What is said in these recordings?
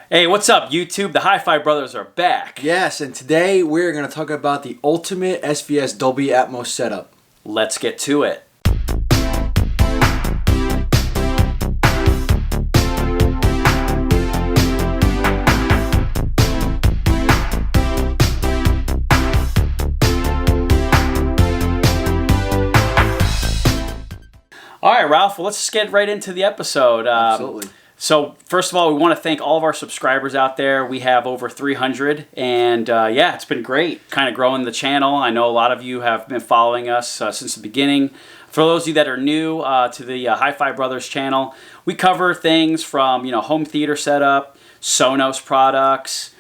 Hey, what's up, YouTube? The HiFi Brothers are back. Yes, and today we're going to talk about the ultimate SVS Dolby Atmos setup. Let's get to it. All right, Ralph, well, let's get right into the episode. Absolutely. So, first of all, we want to thank all of our subscribers out there. We have over 300, and yeah, it's been great kind of growing the channel. I know a lot of you have been following us since the beginning. For those of you that are new to the HiFi Brothers channel, we cover things from, home theater setup, Sonos products,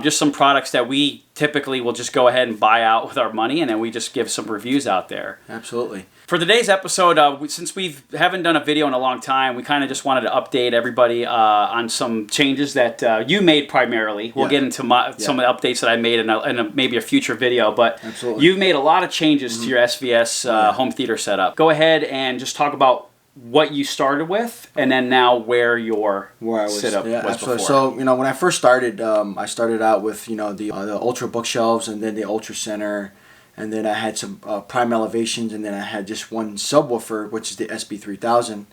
just some products that we typically will just go ahead and buy out with our money, and then we just give some reviews out there. Absolutely. For today's episode, since we haven't done a video in a long time, we kind of just wanted to update everybody on some changes that you made primarily. We'll get into some of the updates that I made in maybe a future video, but you've made a lot of changes to your SVS home theater setup. Go ahead and just talk about what you started with, and then now where your setup was before. So, when I first started, I started out with, the Ultra Bookshelves, and then the Ultra Center, and then I had some Prime Elevations, and then I had just one subwoofer, which is the SB3000.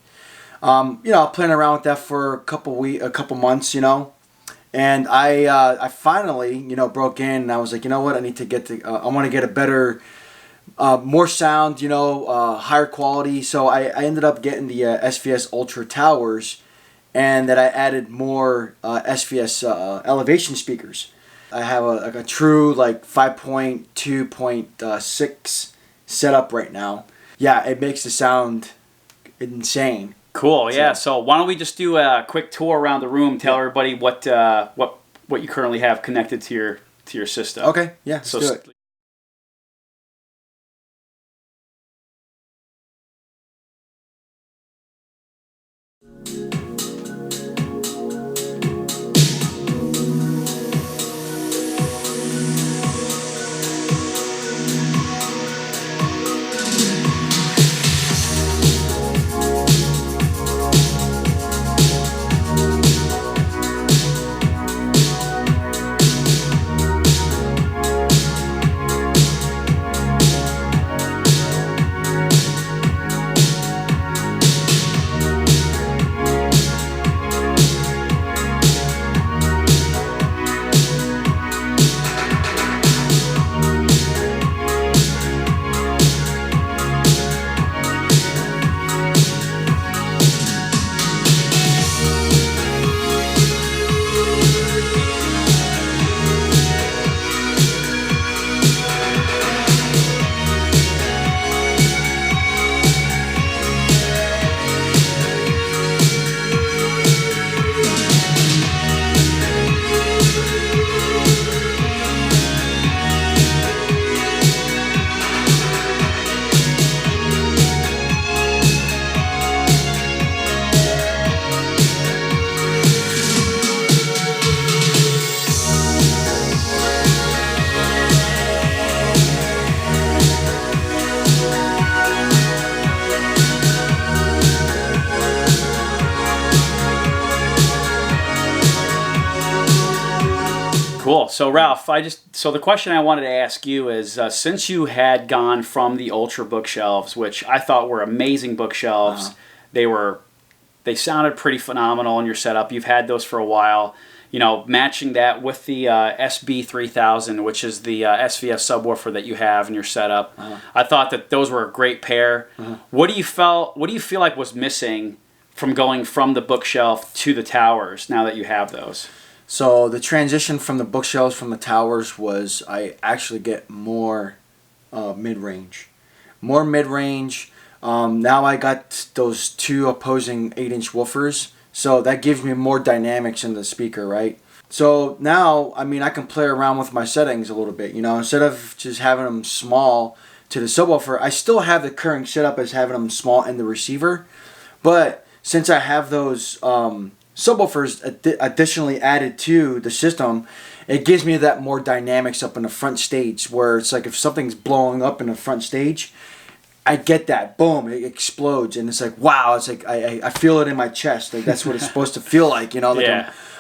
Playing around with that for a couple months, and I finally, broke in, and I was like, you know what, I need to get I want to get a better, more sound, higher quality. So I ended up getting the SVS Ultra Towers, and that I added more SVS elevation speakers. I have a true 5.2.6 setup right now. Yeah, it makes the sound insane. Cool. Yeah. So why don't we just do a quick tour around the room? Tell everybody what you currently have connected to your system. Okay. Yeah. Let's do it. Cool. So Ralph, so the question I wanted to ask you is, since you had gone from the Ultra bookshelves, which I thought were amazing bookshelves, they sounded pretty phenomenal in your setup. You've had those for a while. Matching that with the SB3000, which is the SVS subwoofer that you have in your setup, I thought that those were a great pair. What do you feel like was missing from going from the bookshelf to the towers now that you have those? So the transition from the bookshelves from the towers was I actually get more mid-range. More mid-range. Now I got those two opposing 8-inch woofers, so that gives me more dynamics in the speaker, right? So now, I can play around with my settings a little bit, instead of just having them small to the subwoofer, I still have the current setup as having them small in the receiver, but since I have those subwoofers additionally added to the system, it gives me that more dynamics up in the front stage, where it's like if something's blowing up in the front stage, I get that, boom, it explodes, and it's like, wow, it's like I feel it in my chest. Like that's what it's supposed to feel like,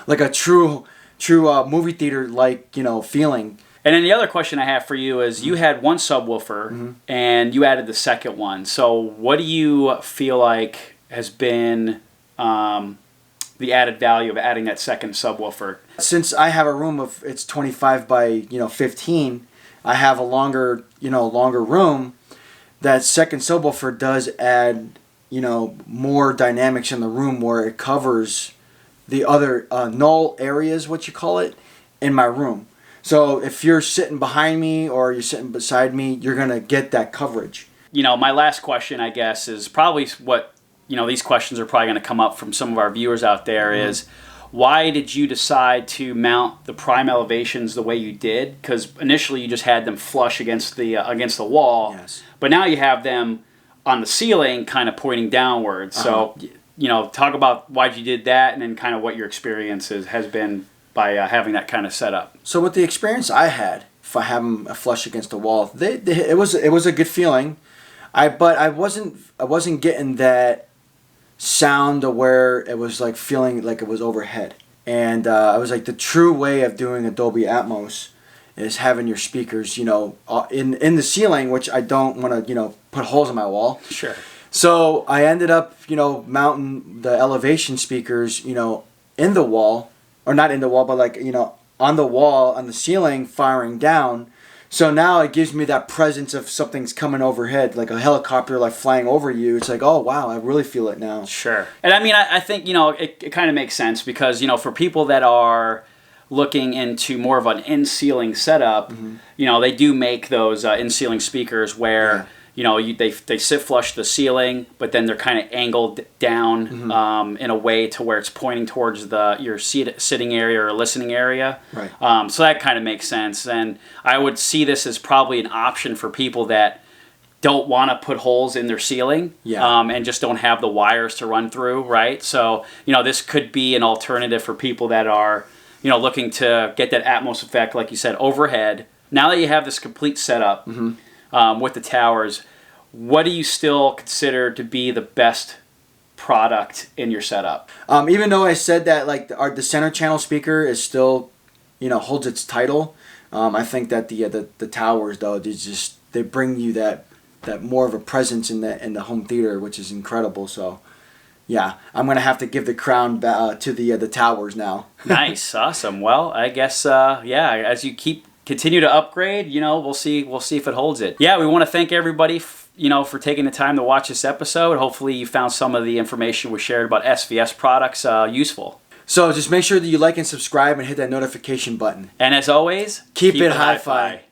like a true movie theater like feeling. And then the other question I have for you is, you had one subwoofer and you added the second one. So what do you feel like has been the added value of adding that second subwoofer? Since I have a room of it's 25 by 15, I have a longer room. That second subwoofer does add more dynamics in the room, where it covers the other null areas, what you call it, in my room. So if you're sitting behind me or you're sitting beside me, you're going to get that coverage. My last question, I guess, is probably what, these questions are probably going to come up from some of our viewers out there is, why did you decide to mount the Prime Elevations the way you did? Because initially you just had them flush against the wall, yes. But now you have them on the ceiling kind of pointing downwards. So, talk about why you did that, and then kind of what your experience has been by having that kind of setup. So with the experience I had, if I have them flush against the wall, it was a good feeling. But I wasn't getting that sound to where it was like feeling like it was overhead. And I was like, the true way of doing a Dolby Atmos is having your speakers, in the ceiling, which I don't want to, put holes in my wall. Sure. So I ended up, mounting the elevation speakers, in the wall. Or not in the wall, but like, on the wall, on the ceiling, firing down. So now it gives me that presence of something's coming overhead, like a helicopter like flying over you. It's like, oh, wow, I really feel it now. Sure. And I mean, I think, it kind of makes sense because, for people that are looking into more of an in-ceiling setup, they do make those in-ceiling speakers where... Yeah. They sit flush to the ceiling, but then they're kind of angled down in a way to where it's pointing towards your sitting area or listening area. Right. So that kind of makes sense. And I would see this as probably an option for people that don't want to put holes in their ceiling, and just don't have the wires to run through, right? So, this could be an alternative for people that are, looking to get that Atmos effect, like you said, overhead. Now that you have this complete setup, with the towers, what do you still consider to be the best product in your setup? Even though I said that like the center channel speaker is still, holds its title, I think that the towers though, they bring you that more of a presence in the home theater, which is incredible. So yeah, I'm gonna have to give the crown to the towers now. Nice, awesome. Well, I guess as you continue to upgrade, we'll see if it holds it. Yeah, we want to thank everybody, for taking the time to watch this episode. Hopefully you found some of the information we shared about SVS products useful. So just make sure that you like and subscribe and hit that notification button. And as always, keep it hi-fi.